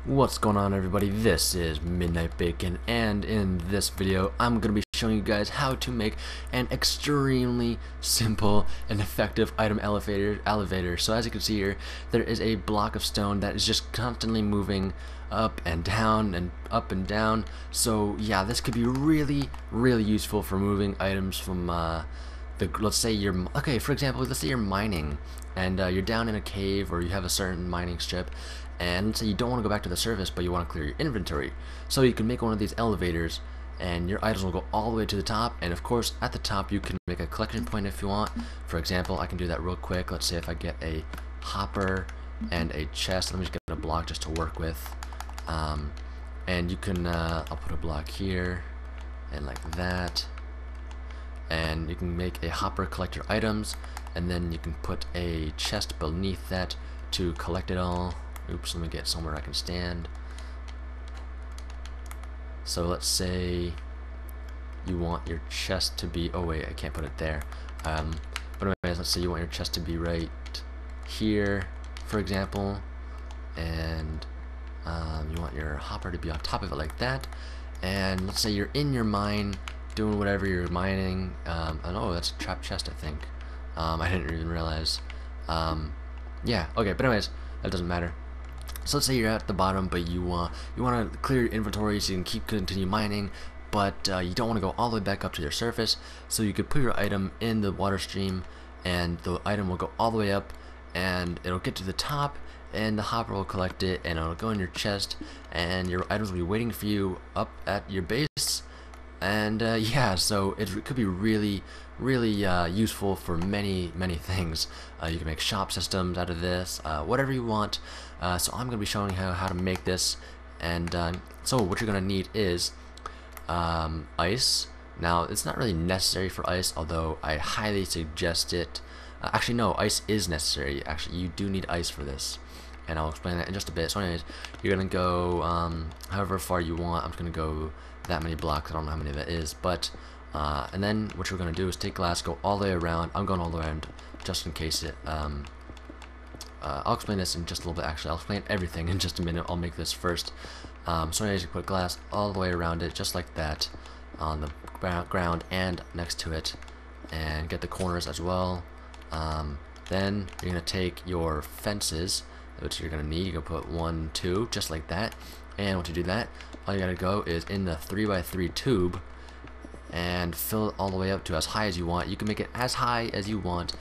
What's going on, everybody? This is MidnightBacon, and in this video I'm going to be showing you guys how to make an extremely simple and effective item elevator. So as you can see here, there is a block of stone that is just constantly moving up and down and up and down. So yeah, this could be really useful for moving items from let's say for example, let's say you're mining and you're down in a cave, or you have a certain mining strip, and let's say you don't want to go back to the surface, but you want to clear your inventory. So you can make one of these elevators, and your items will go all the way to the top. And of course, at the top you can make a collection point if you want. For example, I can do that real quick. Let's say if I get a hopper and a chest, let me just get a block just to work with. And you can, I'll put a block here, and like that. And you can make a hopper collect your items, and then you can put a chest beneath that to collect it all. Oops, let me get somewhere I can stand. So let's say you want your chest to be, oh wait, I can't put it there. But anyways, let's say you want your chest to be right here, for example, and you want your hopper to be on top of it like that. And let's say you're in your mine doing whatever you're mining. And oh, that's a trap chest, I think. I didn't even realize. Yeah, okay, but anyways, that doesn't matter. So let's say you're at the bottom, but you want to clear your inventory so you can continue mining, but you don't want to go all the way back up to your surface. So you could put your item in the water stream, and the item will go all the way up, and it'll get to the top, and the hopper will collect it, and it'll go in your chest, and your items will be waiting for you up at your base. And yeah, so it could be really useful for many things. You can make shop systems out of this, whatever you want. So I'm going to be showing you how to make this. And so what you're going to need is ice. Now, it's not really necessary for ice, although I highly suggest it. Actually, no, ice is necessary. Actually, you do need ice for this, and I'll explain that in just a bit. So anyways, you're going to go however far you want. I'm just going to go that many blocks. I don't know how many that is, but and then what you're going to do is take glass, go all the way around. I'm going all the way around just in case it I'll explain this in just a little bit. Actually, I'll explain everything in just a minute. I'll make this first. So anyways, you put glass all the way around it, just like that, on the ground and next to it, and get the corners as well. Then you're going to take your fences, which you're going to need. You can put 1, 2, just like that. And once you do that, all you got to go is in the 3x3 tube and fill it all the way up to as high as you want. You can make it as high as you want.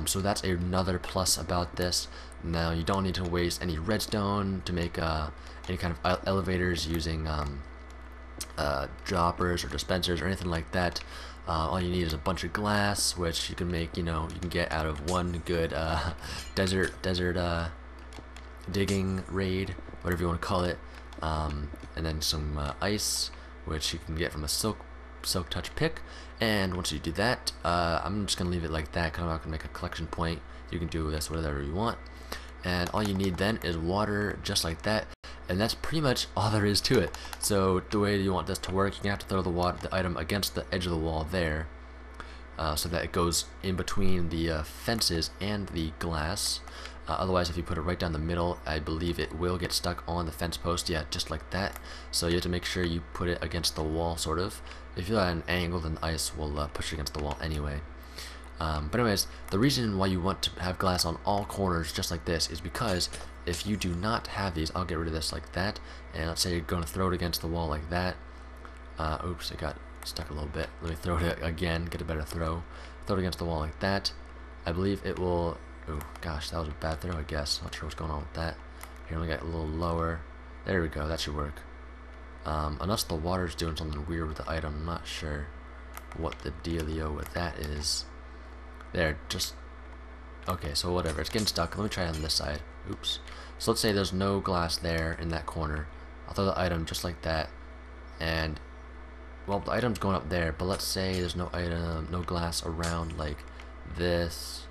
So that's another plus about this. Now, you don't need to waste any redstone to make any kind of elevators using droppers or dispensers or anything like that. All you need is a bunch of glass, which you can make, you can get out of one good desert digging raid, whatever you want to call it. And then some ice, which you can get from a silk touch pick. And once you do that, I'm just gonna leave it like that, kind of gonna make a collection point. You can do this whatever you want, and all you need then is water, just like that. And that's pretty much all there is to it. So the way you want this to work, you're gonna have to throw the item against the edge of the wall there, so that it goes in between the fences and the glass. Otherwise, if you put it right down the middle, I believe it will get stuck on the fence post. Yeah, just like that. So you have to make sure you put it against the wall, sort of. If you're at an angle, then the ice will push against the wall anyway. But anyways, the reason why you want to have glass on all corners just like this is because if you do not have these, I'll get rid of this like that. And let's say you're going to throw it against the wall like that. Oops, it got stuck a little bit. Let me throw it again, get a better throw. Throw it against the wall like that. I believe it will... Oh gosh, that was a bad throw, I guess. Not sure what's going on with that. Here, let me get a little lower. There we go, that should work. Unless the water's doing something weird with the item, I'm not sure what the dealio with that is. There, just... Okay, so whatever, it's getting stuck. Let me try it on this side. Oops. So let's say there's no glass there in that corner. I'll throw the item just like that, and... Well, the item's going up there, but let's say there's no item, no glass around like this,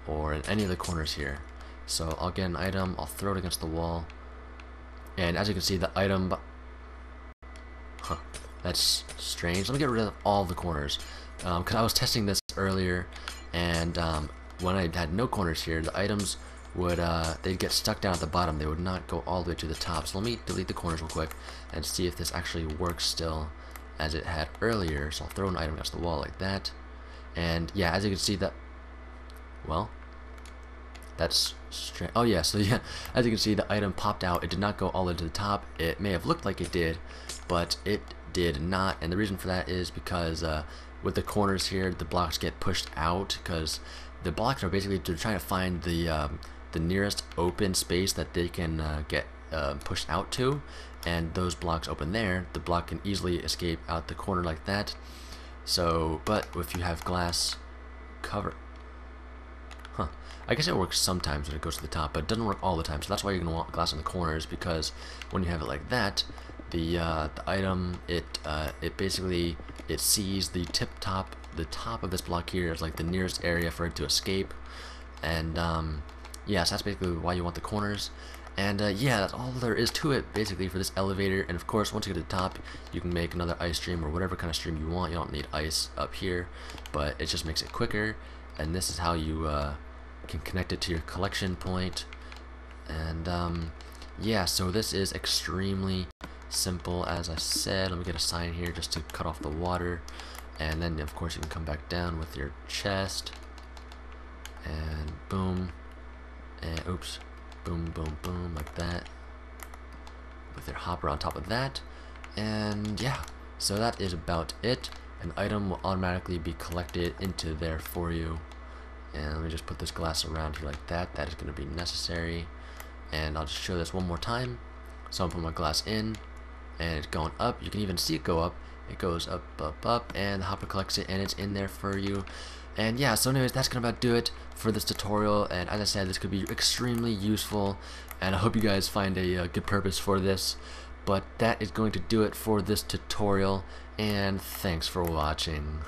or in any of the corners here. So I'll get an item, I'll throw it against the wall, and as you can see, the item... That's strange. Let me get rid of all the corners, because I was testing this earlier, and when I had no corners here, the items would they'd get stuck down at the bottom. They would not go all the way to the top. So let me delete the corners real quick and see if this actually works still as it had earlier. So I'll throw an item against the wall like that, and yeah, as you can see that, well, that's strange. Oh yeah, so yeah, as you can see, the item popped out. It did not go all the way to the top. It may have looked like it did, but it did not. And the reason for that is because with the corners here, the blocks get pushed out, because the blocks are basically, they're trying to find the nearest open space that they can get pushed out to, and those blocks open there, the block can easily escape out the corner like that. So, but if you have glass cover, I guess it works sometimes when it goes to the top, but it doesn't work all the time. So that's why you're gonna want glass in the corners, because when you have it like that, the item, it basically, it sees the top of this block here as like the nearest area for it to escape. And yeah, so that's basically why you want the corners. And yeah, that's all there is to it basically for this elevator. And of course, once you get to the top, you can make another ice stream or whatever kind of stream you want. You don't need ice up here, but it just makes it quicker. And this is how you can connect it to your collection point. And yeah, so this is extremely simple, as I said. Let me get a sign here just to cut off the water, and then of course you can come back down with your chest, and boom, and oops, boom, boom, boom, like that, with your hopper on top of that. And yeah, so that is about it. An item will automatically be collected into there for you. And let me just put this glass around here like that. That is going to be necessary. And I'll just show this one more time. So I'll put my glass in, and it's going up. You can even see it go up. It goes up, up, up, and the hopper collects it, and it's in there for you. And yeah, so anyways, that's gonna about do it for this tutorial. And as I said, this could be extremely useful, and I hope you guys find a good purpose for this. But that is going to do it for this tutorial, and thanks for watching.